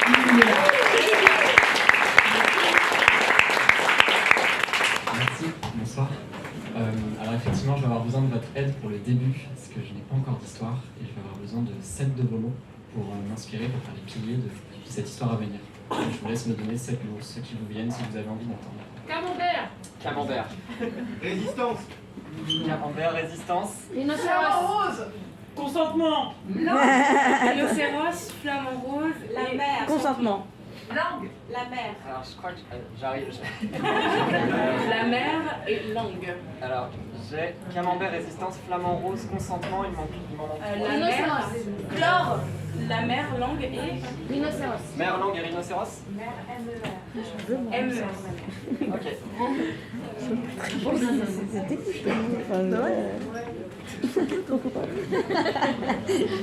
Merci, bonsoir. Alors effectivement, je vais avoir besoin de votre aide pour le début, parce que je n'ai pas encore d'histoire, et je vais avoir besoin de 7 de vos mots pour m'inspirer, pour faire les piliers de cette histoire à venir. Donc, je vous laisse me donner 7 mots, ceux qui vous viennent, si vous avez envie d'entendre. Camembert. Camembert. Résistance. Camembert, résistance. Rhinocéros. Consentement. Rhinocéros, flamant rose, La mer. Consentement. Langue. La mer. Alors je crois que j'arrive. la mer et langue. Alors j'ai camembert, résistance, flamant rose, consentement, il m'en manque. La mer, chlore, la mer, langue et rhinocéros. Mer, langue et rhinocéros. Mer, MER. MER. Ok.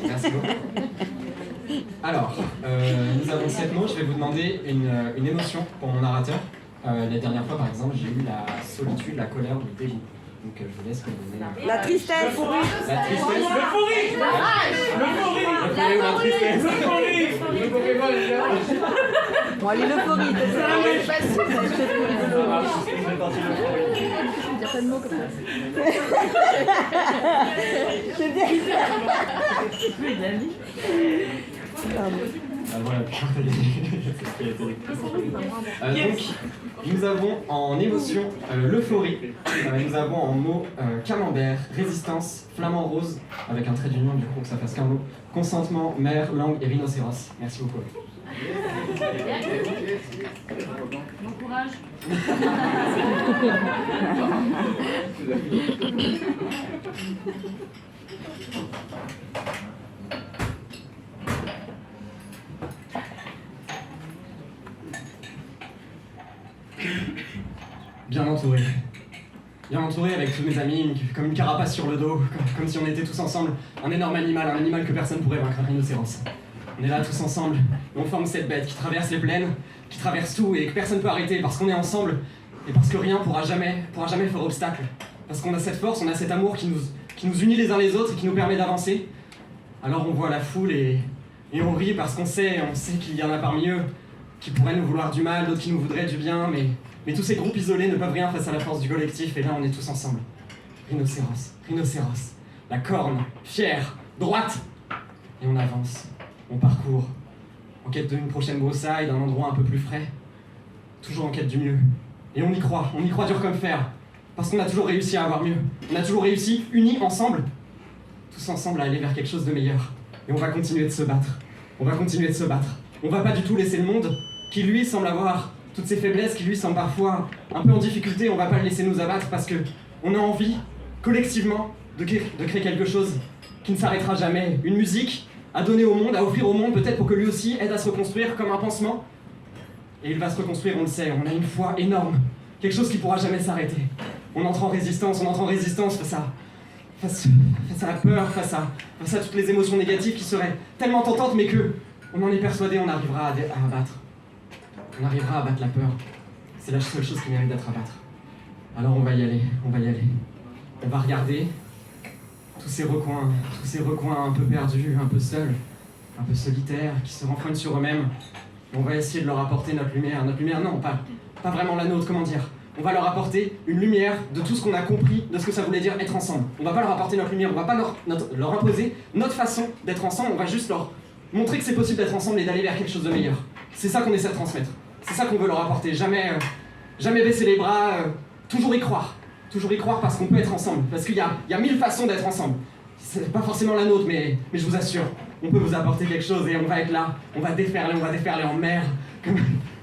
Merci beaucoup. Alors, nous avons 7 mots. Je vais vous demander une émotion pour mon narrateur. La dernière fois, par exemple, j'ai eu la solitude, la colère ou le dégoût. Donc, je vous laisse me donner. La tristesse. La tristesse. L'euphorie. L'euphorie ou la tristesse. Bon, allez, l'euphorie. Ça marche. Je vais partir l'euphorie. Il n'y a pas de mots comme ça. C'est bien. Voilà, donc, nous avons en émotion l'euphorie, nous avons en mots camembert, résistance, flamant rose, avec un trait d'union du coup que ça fasse qu'un mot, consentement, mer, langue et rhinocéros. Merci beaucoup. Bon courage. Bien entouré. Bien entouré avec tous mes amis, comme une carapace sur le dos, comme si on était tous ensemble un énorme animal, un animal que personne pourrait vaincre, un rhinocéros. On est là tous ensemble, et on forme cette bête qui traverse les plaines, qui traverse tout et que personne peut arrêter parce qu'on est ensemble et parce que rien pourra jamais faire obstacle. Parce qu'on a cette force, on a cet amour qui nous unit les uns les autres et qui nous permet d'avancer. Alors on voit la foule et on rit parce qu'on sait qu'il y en a parmi eux qui pourraient nous vouloir du mal, d'autres qui nous voudraient du bien, mais tous ces groupes isolés ne peuvent rien face à la force du collectif, et là on est tous ensemble. Rhinocéros, rhinocéros, la corne, fière, droite, et on avance, on parcourt, en quête d'une prochaine broussaille, d'un endroit un peu plus frais, toujours en quête du mieux. Et on y croit dur comme fer, parce qu'on a toujours réussi à avoir mieux. On a toujours réussi, unis ensemble, tous ensemble à aller vers quelque chose de meilleur. Et on va continuer de se battre, on va continuer de se battre. On va pas du tout laisser le monde, qui lui semble avoir toutes ces faiblesses, qui lui semble parfois un peu en difficulté, on va pas le laisser nous abattre parce que on a envie, collectivement, de créer quelque chose qui ne s'arrêtera jamais. Une musique à donner au monde, à offrir au monde, peut-être pour que lui aussi aide à se reconstruire comme un pansement. Et il va se reconstruire, on le sait, on a une foi énorme, quelque chose qui pourra jamais s'arrêter. On entre en résistance face à la peur, face à toutes les émotions négatives qui seraient tellement tentantes, mais que on en est persuadé, on arrivera à abattre. On arrivera à abattre la peur. C'est la seule chose qui mérite d'être abattre. Alors on va y aller. On va regarder tous ces recoins un peu perdus, un peu seuls, un peu solitaires, qui se renfrognent sur eux-mêmes. Et on va essayer de leur apporter notre lumière. Notre lumière, non, pas vraiment la nôtre, comment dire. On va leur apporter une lumière de tout ce qu'on a compris, de ce que ça voulait dire être ensemble. On va pas leur apporter notre lumière, on va pas leur imposer notre façon d'être ensemble, on va juste leur montrer que c'est possible d'être ensemble et d'aller vers quelque chose de meilleur. C'est ça qu'on essaie de transmettre. C'est ça qu'on veut leur apporter. Jamais baisser les bras, toujours y croire. Toujours y croire parce qu'on peut être ensemble. Parce qu'il y a 1000 façons d'être ensemble. C'est pas forcément la nôtre, mais je vous assure, on peut vous apporter quelque chose et on va être là. On va déferler en mer,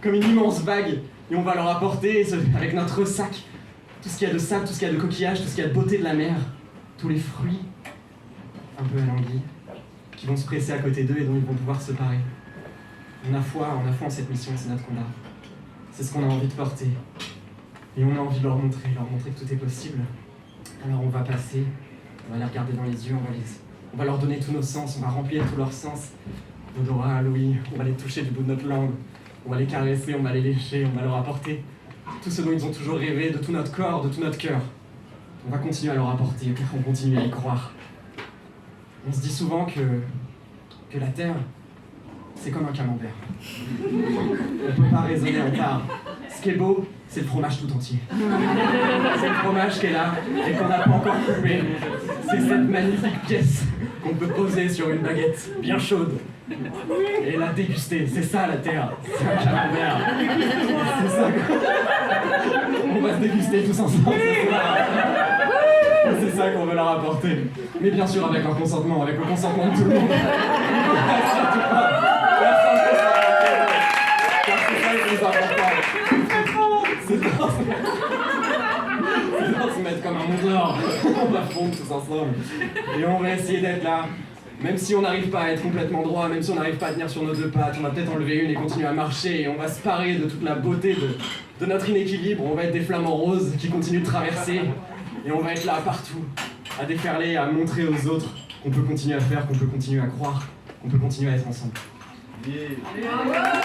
comme une immense vague. Et on va leur apporter, avec notre sac, tout ce qu'il y a de sable, tout ce qu'il y a de coquillages, tout ce qu'il y a de beauté de la mer. Tous les fruits, un peu alanguis, qui vont se presser à côté d'eux et dont ils vont pouvoir se parer. On a foi en cette mission, c'est notre combat. C'est ce qu'on a envie de porter. Et on a envie de leur montrer que tout est possible. Alors on va passer, on va les regarder dans les yeux, on va leur donner tous nos sens, on va remplir tous leurs sens. Odorat, l'ouïe, on va les toucher du bout de notre langue, on va les caresser, on va les lécher, on va leur apporter tout ce dont ils ont toujours rêvé, de tout notre corps, de tout notre cœur. On va continuer à leur apporter, on continue à y croire. On se dit souvent que la Terre, c'est comme un camembert. On peut pas raisonner en part. Ce qui est beau, c'est le fromage tout entier. C'est le fromage qui est là et qu'on n'a pas encore coupé. C'est cette magnifique pièce qu'on peut poser sur une baguette bien chaude et la déguster. C'est ça la terre, c'est un camembert. C'est ça. On va se déguster tous ensemble ce soir. C'est ça qu'on veut leur apporter. Mais bien sûr avec un consentement, avec le consentement de tout le monde. Surtout pas. Personne ne peut s'en car c'est ça le plus important. C'est dans se mettre comme un monteur. On va fondre tous ensemble. Et on va essayer d'être là. Même si on n'arrive pas à être complètement droit, même si on n'arrive pas à tenir sur nos deux pattes, on va peut-être enlever une et continuer à marcher. Et on va se parer de toute la beauté de notre inéquilibre. On va être des flamants roses qui continuent de traverser. Et on va être là partout, à déferler, à montrer aux autres qu'on peut continuer à faire, qu'on peut continuer à croire, qu'on peut continuer à être ensemble. Yeah.